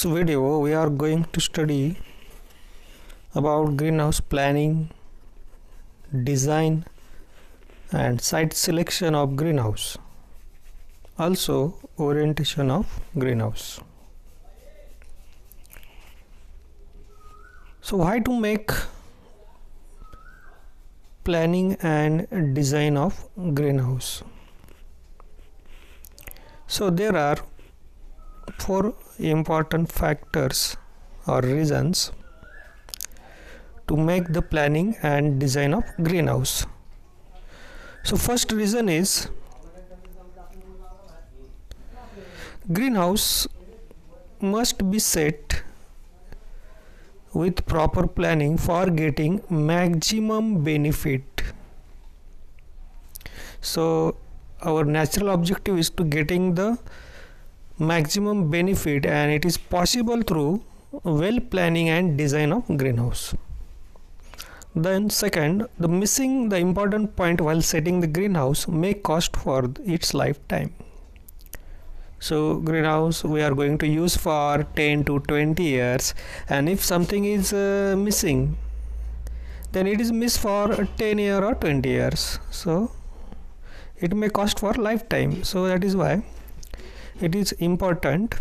Video we are going to study about greenhouse planning, design and site selection of greenhouse, also orientation of greenhouse. So why to make planning and design of greenhouse? So there are four important factors or reasons to make the planning and design of greenhouse. So first reason is greenhouse must be set with proper planning for getting maximum benefit. So our natural objective is to getting the maximum benefit, and it is possible through well planning and design of greenhouse. Then second, the missing the important point while setting the greenhouse may cost for its lifetime. So greenhouse we are going to use for 10 to 20 years, and if something is missing, then it is missed for 10 years or 20 years, so it may cost for lifetime. So that is why it is important.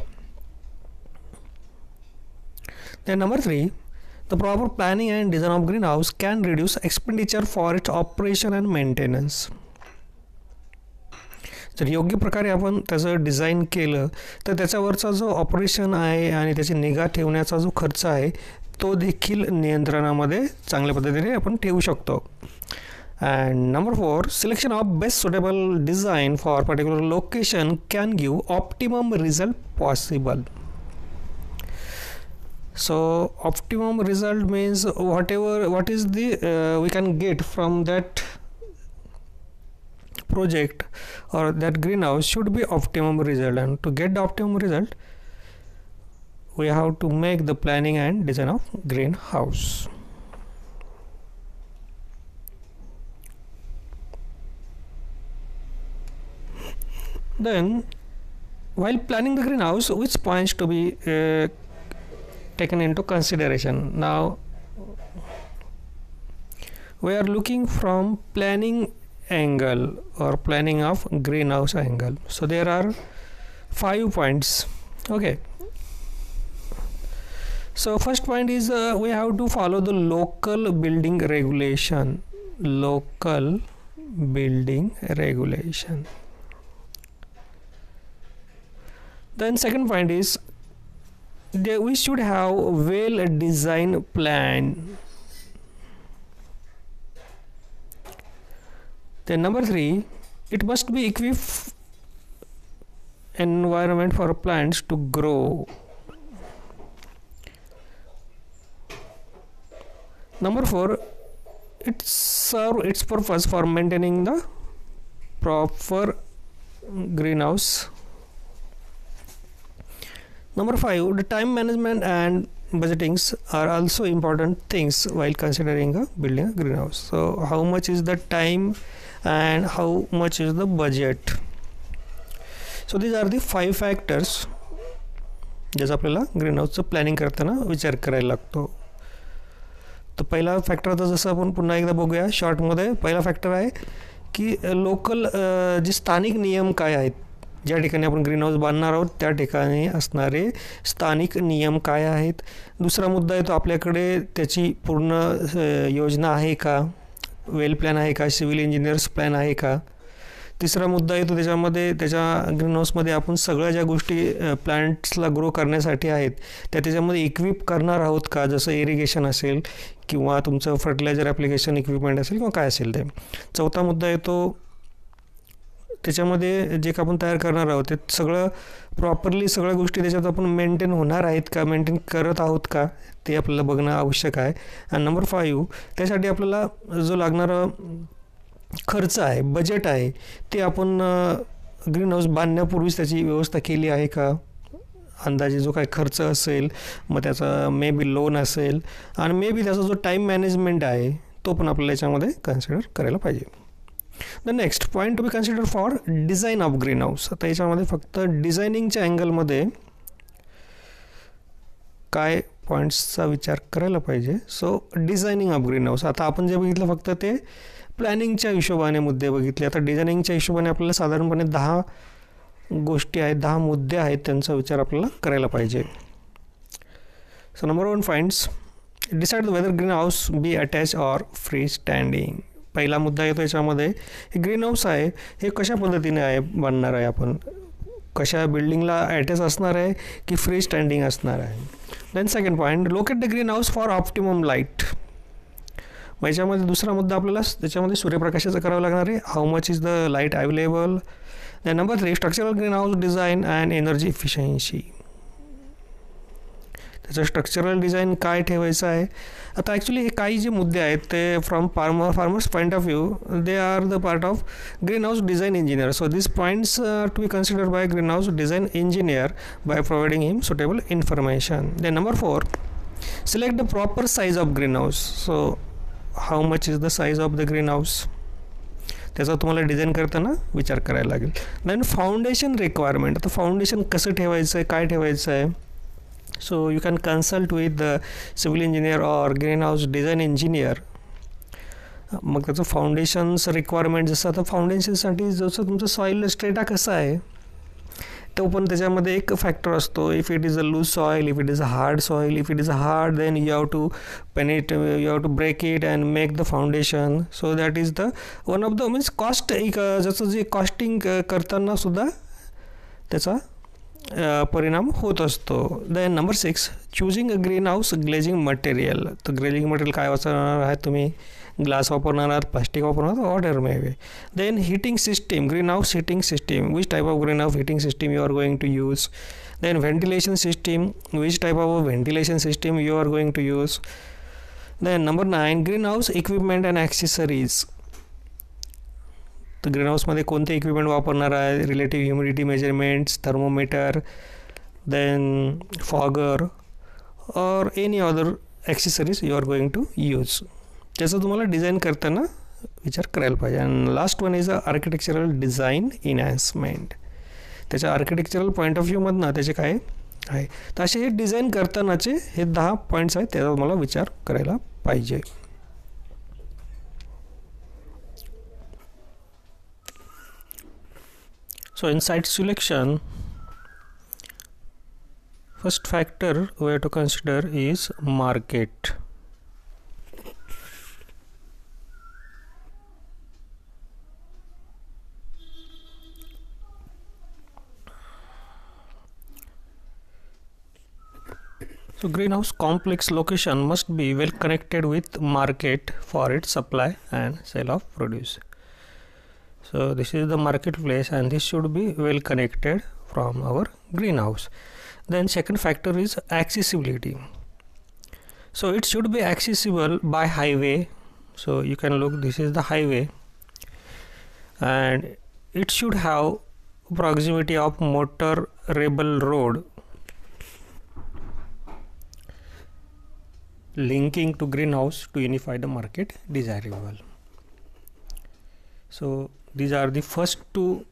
Then number 3, the proper planning and design of greenhouse can reduce expenditure for its operation and maintenance. जर योग्य प्रकारे आपण त्याचं design केलं तर त्याच्यावरचा जो operation आहे आणि त्याची निगा ठेवण्याचा जो खर्च आहे तो देखील नियंत्रणामध्ये चांगल्या पद्धतीने आपण ठेवू शकतो. And number 4, selection of best suitable design for particular location can give optimum result possible. So optimum result means what is the we can get from that project or that greenhouse should be optimum result, and to get the optimum result we have to make the planning and design of greenhouse. Then while planning the greenhouse, which points to be taken into consideration? Now we are looking from planning angle or planning of greenhouse angle. So there are 5 points. Okay, so first point is we have to follow the local building regulation. Then second point is that we should have well designed plan. Then number 3, it must be equipped environment for plants to grow. Number 4, it serve its purpose for maintaining the proper greenhouse. Number 5, the time management and budgetings are also important things while considering building a greenhouse. So how much is the time and how much is the budget? So these are the 5 factors ज्याचा आपल्याला ग्रीनहाऊसचं planning करताना विचार करायला लागतो. तर पहिला factor आता जसं आपण पुन्हा एकदा बघूया शॉर्टमध्ये. पहिला फॅक्टर आहे की लोकल जे स्थानिक नियम काय आहेत, ज्या ठिकाणी आपण ग्रीनहाऊस बांधणार आहोत त्या ठिकाणी असणारे स्थानिक नियम काय आहेत. दुसरा मुद्दा आहे तो आपल्याकडे त्याची पूर्ण योजना आहे का, वेल प्लॅन आहे का, सिव्हिल इंजिनियर्स प्लॅन आहे का. तिसरा मुद्दा आहे तो त्याच्यामध्ये त्याच्या ग्रीनहाऊसमध्ये आपण सगळ्या ज्या गोष्टी प्लांट्सला ग्रो करण्यासाठी आहेत त्या त्याच्यामध्ये इक्विप करणार आहोत का, जसं इरिगेशन असेल किंवा तुमचं फर्टिलायझर ॲप्लिकेशन इक्विपमेंट असेल किंवा काय असेल ते. चौथा मुद्दा आहे तो त्याच्यामध्ये जे का आपण तयार करणार आहोत ते सगळं प्रॉपरली सगळ्या गोष्टी त्याच्यात आपण मेंटेन होणार आहेत का, मेंटेन करत आहोत का, ते आपल्याला बघणं आवश्यक आहे. आणि नंबर 5, त्यासाठी आपल्याला जो लागणारा खर्च आहे, बजेट आहे, ते आपण ग्रीनहाऊस बांधण्यापूर्वीच त्याची व्यवस्था केली आहे का. अंदाजे जो काही खर्च असेल, मग त्याचा मे बी लोन असेल, आणि मे बी त्याचा जो टाईम मॅनेजमेंट आहे तो पण आपल्याला याच्यामध्ये कन्सिडर करायला पाहिजे. The next point to be consider for design of greenhouse. आता याच्यामध्ये फक्त डिझायनिंगच्या अँगलमध्ये काय पॉईंट्सचा विचार करायला पाहिजे. सो डिझायनिंग ऑफ ग्रीन हाऊस, आता आपण जे बघितलं फक्त ते प्लॅनिंगच्या हिशोबाने मुद्दे बघितले. आता डिझायनिंगच्या हिशोबाने आपल्याला साधारणपणे 10 गोष्टी आहेत, 10 मुद्दे आहेत, त्यांचा विचार आपल्याला करायला पाहिजे. So number 1 points, decide whether greenhouse be attach or free standing. पहिला मुद्दा येतो याच्यामध्ये, हे ग्रीन हाऊस आहे हे कशा पद्धतीने आहे बांधणार आहे, आपण कशा बिल्डिंगला अटॅच असणार आहे की फ्री स्टँडिंग असणार आहे. Then second point, locate the green house for optimum light. मग याच्यामध्ये दुसरा मुद्दा आपल्याला त्याच्यामध्ये सूर्यप्रकाशाचं करावं लागणार आहे. How much is the light available. Then number 3, structural green house design and energy efficiency. त्याचं स्ट्रक्चरल डिझाईन काय ठेवायचं आहे. आता ॲक्च्युली हे काही जे मुद्दे आहेत ते from farmers point of view they are the part of green house design engineer. So this points to be considered by green house design engineer by providing him suitable information. Then number 4, select the proper size of green house. So how much is the size of the green house, त्याचा तुम्हाला design करताना विचार करायला लागेल. Then foundation requirement, आता foundation कसं ठेवायचं आहे, काय ठेवायचं आहे. So you can consult with the civil engineer or greenhouse design engineer. मग त्याचं फाउंडेशन्स रिक्वायरमेंट, जसं आता फाउंडेशनसाठी जसं तुमचं सॉईल स्ट्रेटा कसा आहे तो पण त्याच्यामध्ये एक फॅक्टर असतो. If it is a loose soil, if it is a hard soil, if it is a hard then you have to you have to break it and make the foundation. So that is the one of the means cost, एक जसं जे costing करताना सुद्धा त्याचा परिणाम होत असतो. Then number 6, choosing a greenhouse glazing material. तर glazing material काय वापरणार आहे तुम्ही, ग्लास वापरणार आहात, प्लास्टिक वापरणार आहात, order may way. Then heating system, green house heating system, which type of green house heating system you are going to use. Then ventilation system, which type of ventilation system you are going to use. Then number 9, green house equipment and accessories. तर green हाऊसमध्ये कोणते equipment वापरणार आहे, relative humidity measurements, thermometer, then fogger or any other accessories you are going to use. त्याचं तुम्हाला design करताना विचार करायला पाहिजे. And last one is a architectural design enhancement. त्याच्या आर्किटेक्चरल पॉईंट ऑफ व्ह्यूमधनं त्याचे काय आहे. तर असे हे डिझाईन करतानाचे हे 10 पॉईंट्स आहेत, त्याचा तुम्हाला विचार करायला पाहिजे. So in site selection, first factor we have to consider is market. So greenhouse complex location must be well connected with market for its supply and sale of produce. So this is the marketplace and this should be well connected from our greenhouse. Then second factor is accessibility. So it should be accessible by highway. So you can look, this is the highway and it should have proximity of motorable road linking to greenhouse to unify the market desirable. So these are the first 2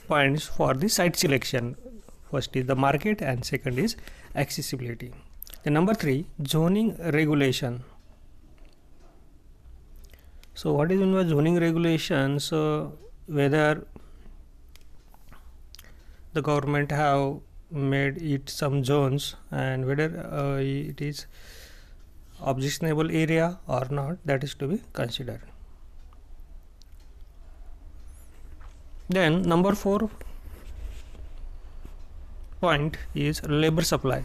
points for the site selection. First is the market and second is accessibility. The number 3, zoning regulation. So what is in the zoning regulations? So whether the government have made it some zones and whether it is objectionable area or not, that is to be considered. Then number 4 point is labor supply.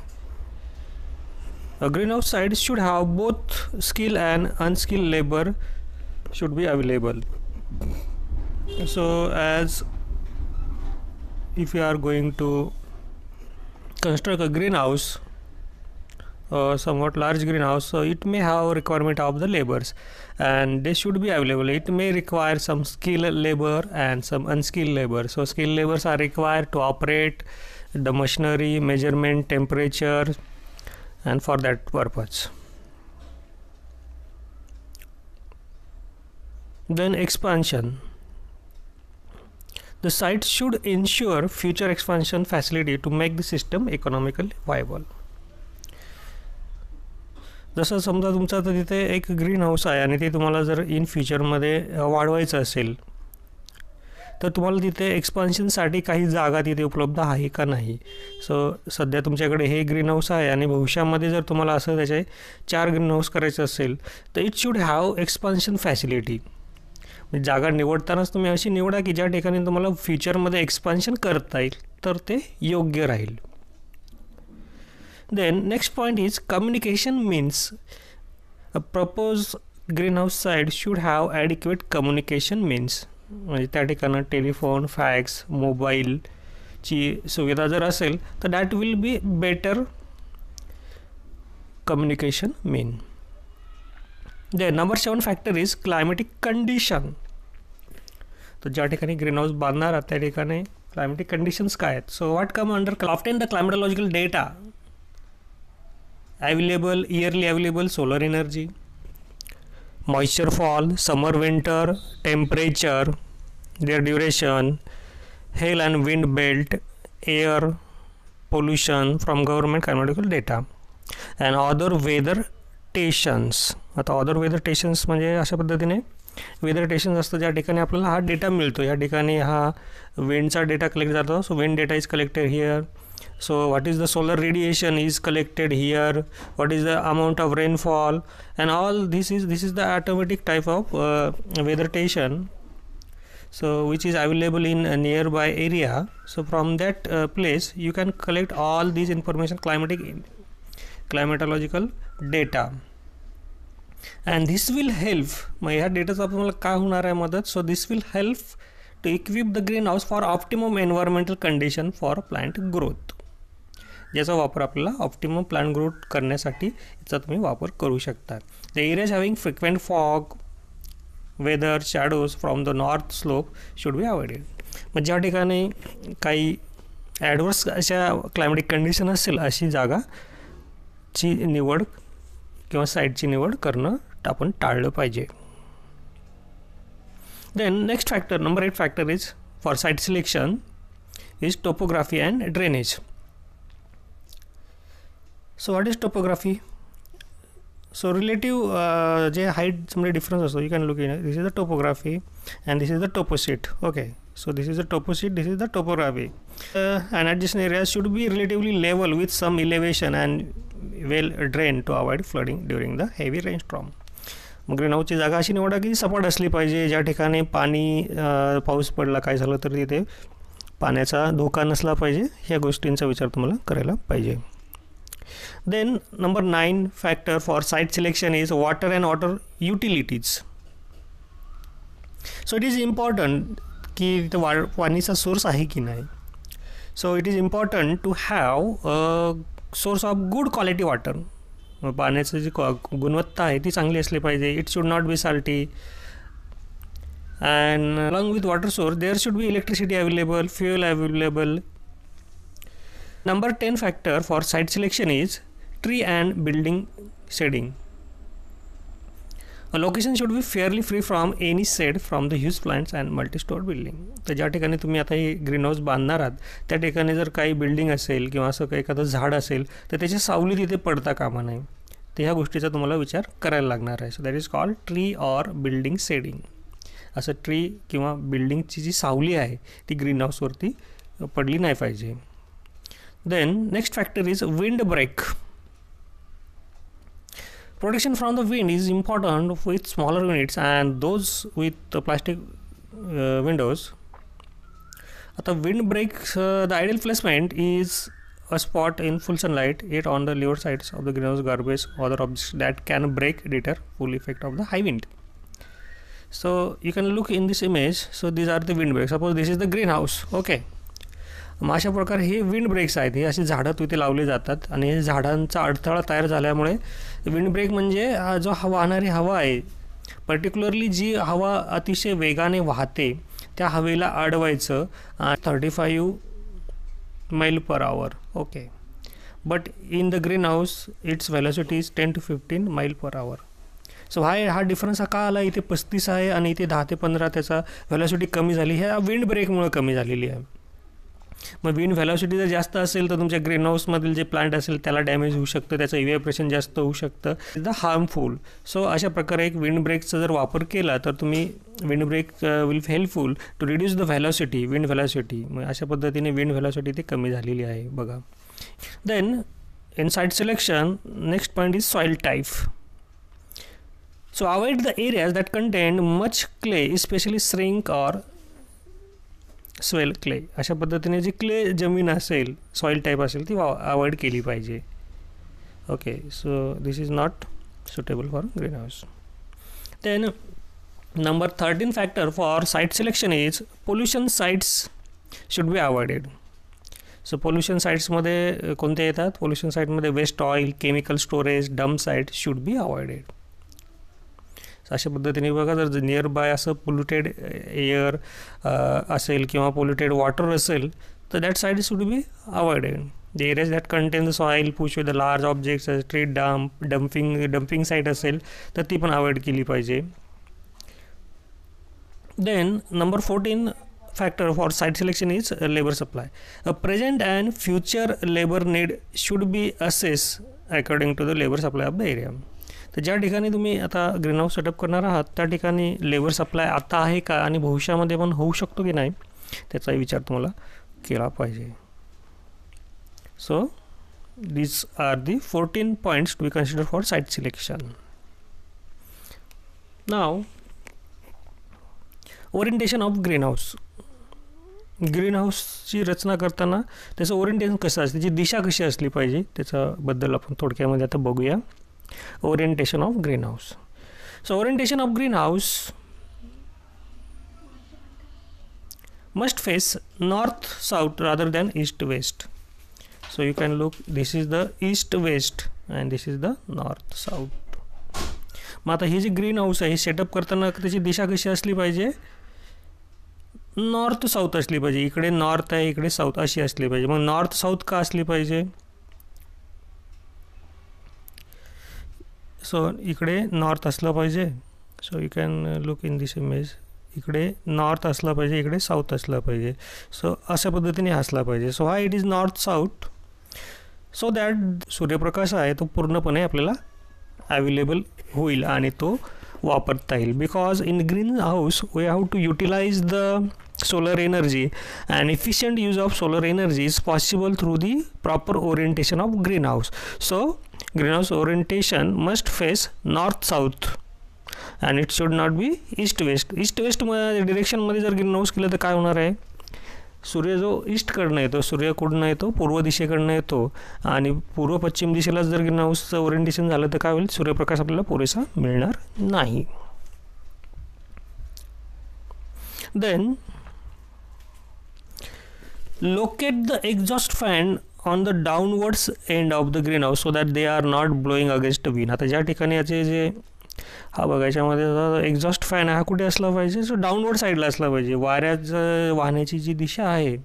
A greenhouse site should have both skilled and unskilled labor should be available. So as if you are going to construct a greenhouse, somewhat large greenhouse, so it may have requirement of the labors and they should be available. It may require some skilled labor and some unskilled labor. So skilled labors are required to operate the machinery, measurement, temperature and for that purpose. Then expansion. The site should ensure future expansion facility to make the system economically viable. जसं समजा तुमचं आता तिथे एक green house आहे आणि ते तुम्हाला जर इन फ्युचरमध्ये वाढवायचं असेल तर तुम्हाला तिथे एक्सपान्शनसाठी काही जागा तिथे उपलब्ध आहे का नाही. सो सध्या तुमच्याकडे हे ग्रीन हाऊस आहे आणि भविष्यामध्ये जर तुम्हाला असं त्याचे 4 ग्रीन हाऊस करायचं असेल तर it should have expansion facility. म्हणजे जागा निवडतानाच तुम्ही अशी निवडा की ज्या ठिकाणी तुम्हाला फ्युचरमध्ये एक्सपान्शन करता येईल तर ते योग्य राहील. Then next point is communication means a propose greenhouse site should have adequate communication means. म्हणजे त्या ठिकाणी टेलिफोन, फॅक्स, मोबाईलची सुविधा जर असेल तर that will be better communication mean. Then number 7 factor is climatic condition. तर ज्या ठिकाणी ग्रीनहाऊस बांधणार आहात त्या ठिकाणी क्लायमॅटिक कंडिशन्स काय आहेत. So what come under obtain the climatological data available, yearly available solar energy, moisture fall, summer winter, temperature, their duration, hail and wind belt, air pollution from government climatological data and other weather stations. आता other weather stations म्हणजे अशा पद्धतीने weather stations असतं ज्या ठिकाणी आपल्याला हा data मिळतो. या ठिकाणी हा विंडचा डेटा कलेक्ट जातो. So wind data is collected here. So what is the solar radiation is collected here, what is the amount of rainfall, and all this is the automatic type of weather station, so which is available in a nearby area. So from that place you can collect all these information, climatological data, and this will help. मग ह्या डेटाचा आपल्याला काय होणार आहे मदत. So this will help to equip the green house for optimum environmental condition for plant growth. ज्याचा वापर आपल्याला ऑप्टिमम प्लांट ग्रोथ करण्यासाठी याचा तुम्ही वापर करू शकता. The areas having frequent fog, weather, shadows from the north slope should be avoided. मग ज्या ठिकाणी काही ॲडवर्स अशा क्लायमॅटिक कंडिशन असेल अशी जागाची निवड किंवा साईटची निवड करणं आपण टाळलं पाहिजे. Then next factor number 8 factor is for site selection is topography and drainage. So what is topography? So relative जे height मध्ये difference असतो, you can look in it. This is the topography and this is the toposit. Okay, so this is the toposit, this is the topography. And adjacent areas should be relatively level with some elevation and well drained to avoid flooding during the heavy rainstorm. मग ग्रीनहाऊसची जागा अशी निवडा की सपाट असली पाहिजे, ज्या ठिकाणी पाणी पाऊस पडला काय झालं तर तिथे पाण्याचा धोका नसला पाहिजे. ह्या गोष्टींचा विचार तुम्हाला करायला पाहिजे. Then number 9 factor for site selection is water and water utilities. So it is important की तिथे पाणीचा सोर्स आहे की नाही. So it is important to have a source of good quality water. पाण्याची जी गुणवत्ता आहे ती चांगली असली पाहिजे. It should not be salty. And along with water source there should be electricity available, fuel available. Number 10 factor for site selection is tree and building shading. A location should be fairly free from any shade from the huge plants and multi-story building. तर ज्या ठिकाणी तुम्ही आता हे green house बांधणार आहात त्या ठिकाणी जर काही बिल्डिंग असेल किंवा असं काही एखादं झाड असेल तर त्याची सावली तिथे पडता कामा नये. तर ह्या गोष्टीचा तुम्हाला विचार करायला लागणार आहे. So that is called tree or building shading. असं ट्री किंवा बिल्डिंगची जी सावली आहे ती ग्रीन हाऊसवरती पडली नाही पाहिजे. Then next factor is wind break. Protection from the wind is important with smaller units and those with plastic windows. At the wind break, the ideal placement is a spot in full sunlight, it on the lower sides of the greenhouse, garbage, other objects that can break deter full effect of the high wind. So you can look in this image. So these are the wind breaks. Suppose this is the greenhouse. Okay. मग अशा प्रकारे हे wind breaks आहेत. हे अशी झाडं तिथे लावले जातात आणि हे झाडांचा अडथळा तयार झाल्यामुळे विंड ब्रेक म्हणजे जो वाहणारी हवा आहे पर्टिक्युलरली जी हवा अतिशय वेगाने वाहते त्या हवेला अडवायचं 35 mile per hour. Okay, but in the green house its velocity is 10 to 15 mile per hour. सो हा डिफरन्स का आला. इथे 35 आहे आणि इथे 10 ते 15 त्याचा व्हेलॉसिटी कमी झाली. ह्या विंड ब्रेकमुळे कमी झालेली आहे. मग विंड व्हेलॉसिटी जर जास्त असेल तर तुमच्या ग्रीन हाऊसमधील जे प्लांट असेल त्याला डॅमेज होऊ शकतं, त्याचं इव्हॅपोरेशन जास्त होऊ शकतं, द हार्मफुल. सो अशा प्रकारे एक विंड ब्रेकचा जर वापर केला तर तुम्ही wind break will helpful to reduce the velocity, wind velocity. मग अशा पद्धतीने विंड व्हेलॉसिटी ती कमी झालेली आहे बघा. Then in site selection next point is soil type. So avoid the areas that contain much clay, especially shrink or swell clay. अशा पद्धतीने जी क्ले जमीन असेल, सॉइल टाईप असेल ती अवॉइड केली पाहिजे. Okay, so this is not suitable for green house. Then number 13 factor for site selection is pollution sites should be avoided. So pollution साईट्समध्ये कोणते येतात? पोल्युशन साईटमध्ये waste oil, chemical storage, dump site should be avoided. अशा पद्धतीने बघा, जर near by असं polluted air असेल किंवा पोल्युटेड वॉटर असेल तर that side should be avoided. The areas that contain the soil push with the large objects, street dumping site असेल तर ती पण अवॉइड केली पाहिजे. Then number 14 factor for site selection is labor supply. A present and future labor need should be assessed according to the labor supply of the area. तर ज्या ठिकाणी तुम्ही आता ग्रीन हाऊस सेटअप करणार आहात त्या ठिकाणी लेबर सप्लाय आता आहे का आणि भविष्यामध्ये पण होऊ शकतो की नाही त्याचा विचार तुम्हाला केला पाहिजे. सो these are the 14 points to be considered for site selection. Now orientation of green house. Green हाऊसची रचना करताना त्याचं ओरिएंटेशन कसं असतं, त्याची दिशा कशी असली पाहिजे त्याच्याबद्दल आपण थोडक्यामध्ये आता बघूया. Orientation of green house. So orientation of green house must face north south rather than east west. So you can look, this is the east west and this is the north south. मग आता हे जे green house आहे हे setup करताना त्याची दिशा कशी असली पाहिजे? North south असली पाहिजे. इकडे नॉर्थ आहे, इकडे साऊथ अशी असली पाहिजे. मग नॉर्थ साऊथ का असली पाहिजे? सो इकडे नॉर्थ असलं पाहिजे. सो you can look in this image. इकडे नॉर्थ असला पाहिजे, इकडे साऊथ असला पाहिजे. सो अशा पद्धतीने असला पाहिजे. सो हा it is north south, so that Suryaprakash आहे तो पूर्णपणे आपल्याला अवेलेबल होईल आणि तो वापरता येईल. Because in greenhouse we have to utilise the solar energy, and efficient use of solar energy is possible through the proper orientation of greenhouse. So greenhouse orientation must face north south and it should not be east west. east west direction मध्ये जर green house केलं तर काय होणार आहे? सूर्य जो east कडनं येतो, सूर्य कुठनं येतो? पूर्व दिशेकडनं येतो आणि पूर्व पश्चिम दिशेला जर ग्रीन हाऊसचं ओरिएंटेशन झालं तर काय होईल? सूर्यप्रकाश आपल्याला पुरेसा मिळणार नाही. Then locate the exhaust fan on the downwards end of the greenhouse so that they are not blowing against the wind. आता ज्या ठिकाणी याचे जे हा बघा याच्यामध्ये एक्झॉस्ट फॅन हा कुठे असला पाहिजे? सो डाऊनवर्ड साईडला असला पाहिजे. वाऱ्याचं वाहण्याची जी दिशा आहे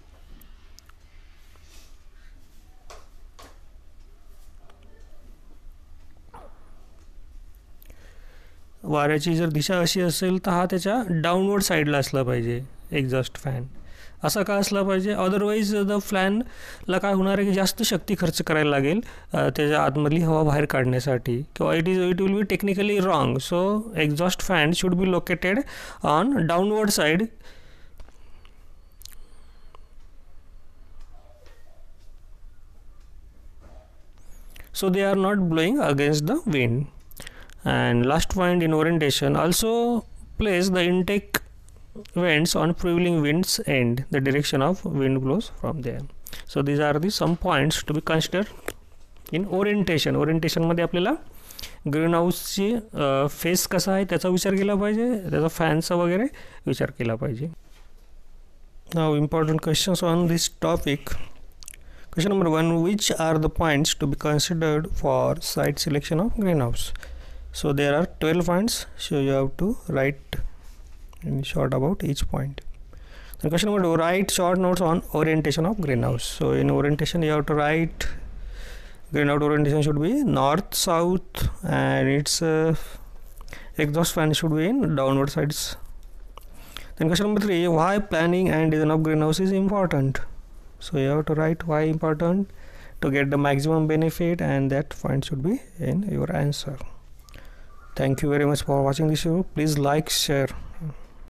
वाऱ्याची जर दिशा अशी असेल तर हा त्याच्या डाऊनवर्ड साईडला असला पाहिजे एक्झॉस्ट फॅन. असं का असला पाहिजे? अदरवाईज द फॅनला काय होणार आहे की जास्त शक्ती खर्च करायला लागेल त्याच्या आतमधली हवा बाहेर काढण्यासाठी किंवा it will be technically wrong. So exhaust fan should be located on downward side. So they are not blowing against the wind. And last point in orientation, also place the intake vents on prevailing winds end, the direction of wind blows from there. So these are the some points to be considered in orientation. Orientation मध्ये आपल्याला green हाऊसची face कसा आहे त्याचा विचार केला पाहिजे, त्याचा फॅनचा वगैरे विचार केला पाहिजे. Now important questions on this topic. Question number 1, which are the points to be considered for site selection of greenhouse? So there are 12 points, so you have to write in short about each point. Then question number 2, write short notes on orientation of greenhouse. So in orientation you have to write greenhouse orientation should be north south and its exhaust fan should be in downward sides. Then question number 3, why planning and design of greenhouse is important? So you have to write why important to get the maximum benefit, and that point should be in your answer. Thank you very much for watching this show. Please like, share.